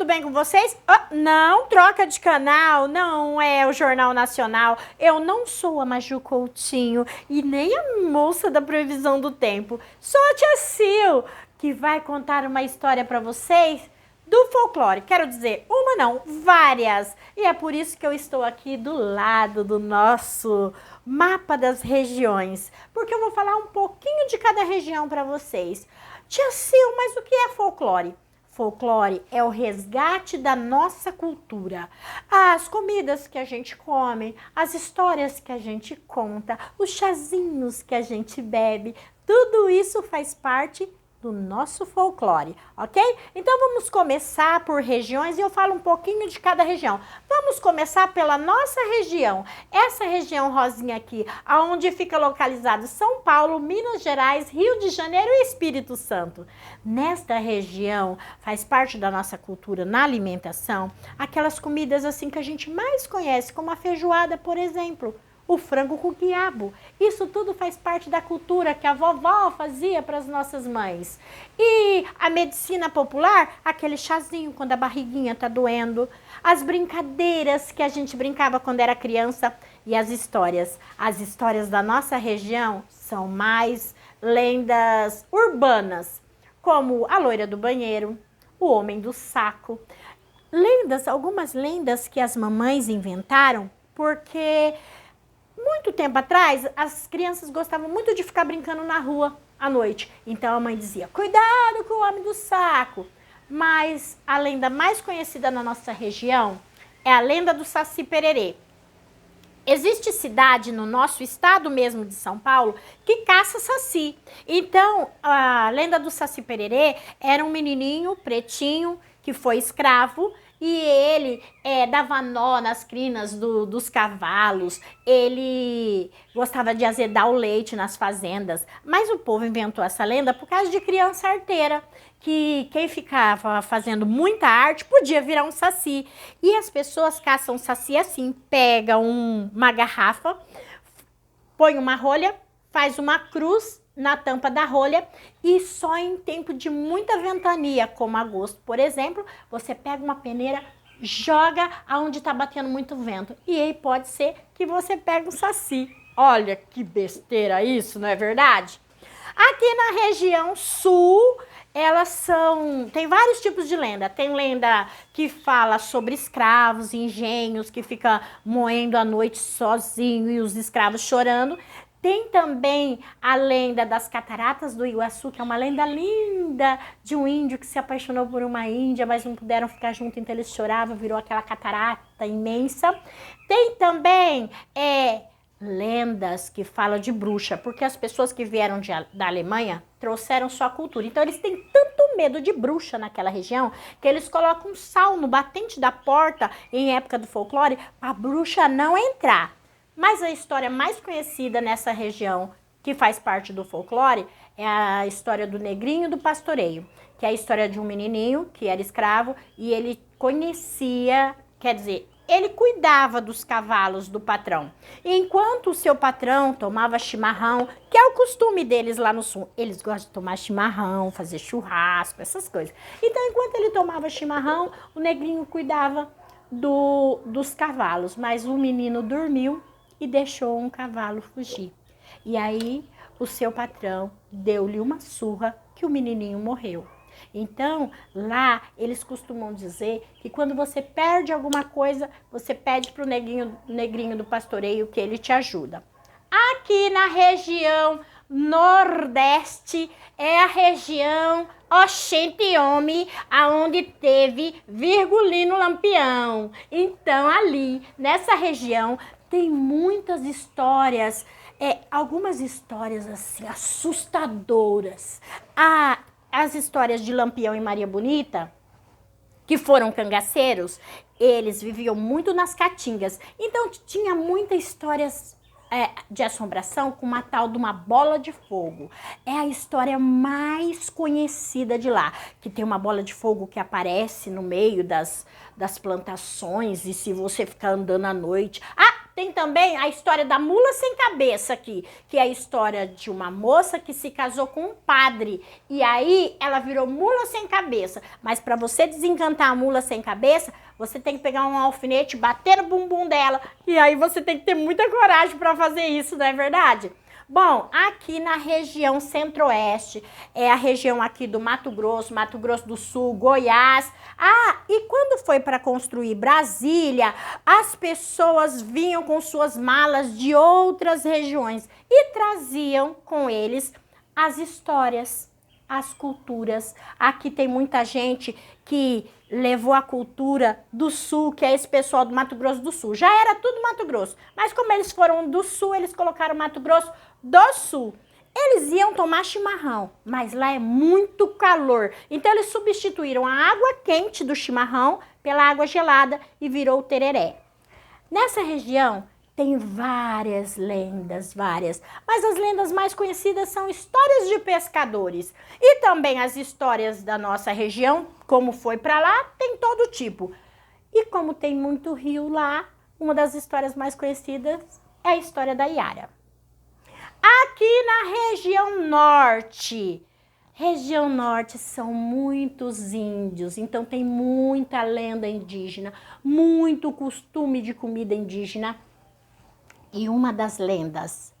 bem com vocês? Não, troca de canal, não é o Jornal Nacional. Eu não sou a Maju Coutinho e nem a moça da previsão do tempo. Sou a Tia Sil, que vai contar uma história para vocês do folclore. Quero dizer, uma não, várias. E é por isso que eu estou aqui do lado do nosso mapa das regiões, porque eu vou falar um pouquinho de cada região para vocês. Tia Sil, mas o que é folclore? Folclore é o resgate da nossa cultura. As comidas que a gente come, as histórias que a gente conta, os chazinhos que a gente bebe, tudo isso faz parte do nosso folclore, ok? Então vamos começar por regiões e eu falo um pouquinho de cada região. Vamos começar pela nossa região. Essa região rosinha aqui, aonde fica localizado São Paulo, Minas Gerais, Rio de Janeiro e Espírito Santo. Nesta região faz parte da nossa cultura na alimentação, aquelas comidas assim que a gente mais conhece, como a feijoada, por exemplo. O frango com quiabo. Isso tudo faz parte da cultura que a vovó fazia para as nossas mães. E a medicina popular, aquele chazinho quando a barriguinha tá doendo. As brincadeiras que a gente brincava quando era criança. E as histórias. As histórias da nossa região são mais lendas urbanas, como a loira do banheiro, o homem do saco. Lendas, algumas lendas que as mamães inventaram porque muito tempo atrás, as crianças gostavam muito de ficar brincando na rua à noite. Então a mãe dizia, cuidado com o homem do saco. Mas a lenda mais conhecida na nossa região é a lenda do Saci Pererê. Existe cidade no nosso estado mesmo de São Paulo que caça saci. Então, a lenda do Saci Pererê era um menininho pretinho que foi escravo e ele dava nó nas crinas dos cavalos, ele gostava de azedar o leite nas fazendas. Mas o povo inventou essa lenda por causa de criança arteira, que quem ficava fazendo muita arte podia virar um saci. E as pessoas caçam saci assim, pegam uma garrafa, põe uma rolha, faz uma cruz na tampa da rolha e só em tempo de muita ventania, como agosto, por exemplo, você pega uma peneira, joga aonde está batendo muito vento e aí pode ser que você pegue um saci. Olha que besteira isso, não é verdade? Aqui na região sul, tem vários tipos de lenda. Tem lenda que fala sobre escravos, engenhos, que fica moendo à noite sozinho e os escravos chorando. Tem também a lenda das cataratas do Iguaçu, que é uma lenda linda de um índio que se apaixonou por uma índia, mas não puderam ficar juntos, então eles choravam, virou aquela catarata imensa. Tem também lendas que falam de bruxa, porque as pessoas que vieram da Alemanha trouxeram sua cultura. Então eles têm tanto medo de bruxa naquela região que eles colocam sal no batente da porta em época do folclore para a bruxa não entrar. Mas a história mais conhecida nessa região, que faz parte do folclore, é a história do Negrinho do Pastoreio, que é a história de um menininho que era escravo e ele conhecia, quer dizer, ele cuidava dos cavalos do patrão. Enquanto o seu patrão tomava chimarrão, que é o costume deles lá no sul, eles gostam de tomar chimarrão, fazer churrasco, essas coisas. Então, enquanto ele tomava chimarrão, o Negrinho cuidava dos cavalos, mas o menino dormiu e deixou um cavalo fugir. E aí o seu patrão deu-lhe uma surra que o menininho morreu. Então lá eles costumam dizer que quando você perde alguma coisa, você pede para o negrinho do pastoreio que ele te ajuda. Aqui na região Nordeste é a região Oxente Homem, aonde teve Virgulino Lampião. Então ali nessa região tem muitas histórias, algumas histórias assim assustadoras. As histórias de Lampião e Maria Bonita, que foram cangaceiros, eles viviam muito nas caatingas. Então tinha muitas histórias de assombração com uma tal de uma bola de fogo. É a história mais conhecida de lá, que tem uma bola de fogo que aparece no meio das plantações e se você ficar andando à noite... tem também a história da mula sem cabeça aqui, que é a história de uma moça que se casou com um padre. E aí ela virou mula sem cabeça. Mas para você desencantar a mula sem cabeça, você tem que pegar um alfinete, bater no bumbum dela. E aí você tem que ter muita coragem para fazer isso, não é verdade? Bom, aqui na região centro-oeste, é a região aqui do Mato Grosso do Sul, Goiás. Ah, e quando foi para construir Brasília, as pessoas vinham com suas malas de outras regiões e traziam com eles as histórias, as culturas. Aqui tem muita gente que levou a cultura do Sul, que é esse pessoal do Mato Grosso do Sul. Já era tudo Mato Grosso, mas como eles foram do Sul, eles colocaram Mato Grosso do Sul. Eles iam tomar chimarrão, mas lá é muito calor. Então eles substituíram a água quente do chimarrão pela água gelada e virou o tereré. Nessa região tem várias lendas, mas as lendas mais conhecidas são histórias de pescadores. E também as histórias da nossa região, como foi para lá, tem todo tipo. E como tem muito rio lá, uma das histórias mais conhecidas é a história da Iara. Aqui na região norte são muitos índios, então tem muita lenda indígena, muito costume de comida indígena. E uma das lendas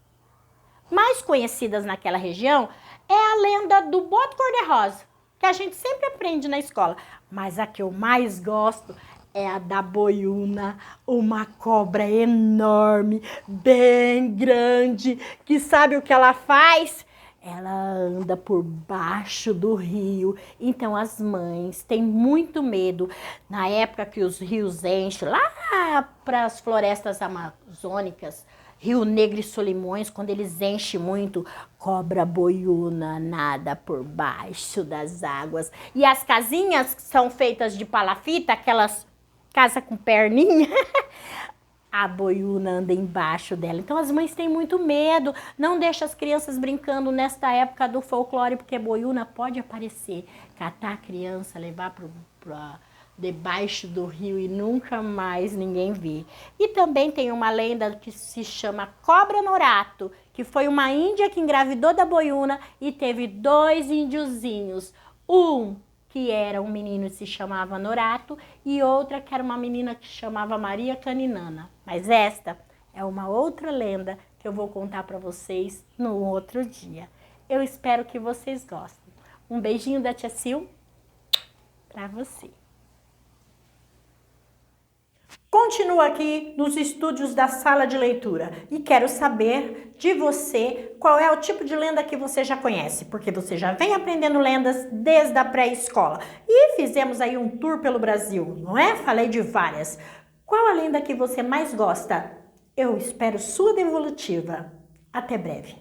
mais conhecidas naquela região é a lenda do boto cor-de-rosa, que a gente sempre aprende na escola. Mas a que eu mais gosto é a da boiuna, uma cobra enorme, bem grande, que sabe o que ela faz? Ela anda por baixo do rio, então as mães têm muito medo. Na época que os rios enchem, lá para as florestas amazônicas, Rio Negro e Solimões, quando eles enchem muito, cobra boiuna nada por baixo das águas. E as casinhas que são feitas de palafita, aquelas casa com perninha, a boiuna anda embaixo dela. Então as mães têm muito medo, não deixa as crianças brincando nesta época do folclore, porque boiuna pode aparecer, catar a criança, levar para debaixo do rio e nunca mais ninguém vê. E também tem uma lenda que se chama Cobra Norato, que foi uma índia que engravidou da boiuna e teve 2 índiozinhos. Um que era um menino que se chamava Norato e outra que era uma menina que se chamava Maria Caninana. Mas esta é uma outra lenda que eu vou contar para vocês no outro dia. Eu espero que vocês gostem. Um beijinho da Tia Sil para você. Continuo aqui nos estúdios da sala de leitura e quero saber de você qual é o tipo de lenda que você já conhece, porque você já vem aprendendo lendas desde a pré-escola. E fizemos aí um tour pelo Brasil, não é? Falei de várias. Qual a lenda que você mais gosta? Eu espero sua devolutiva. Até breve.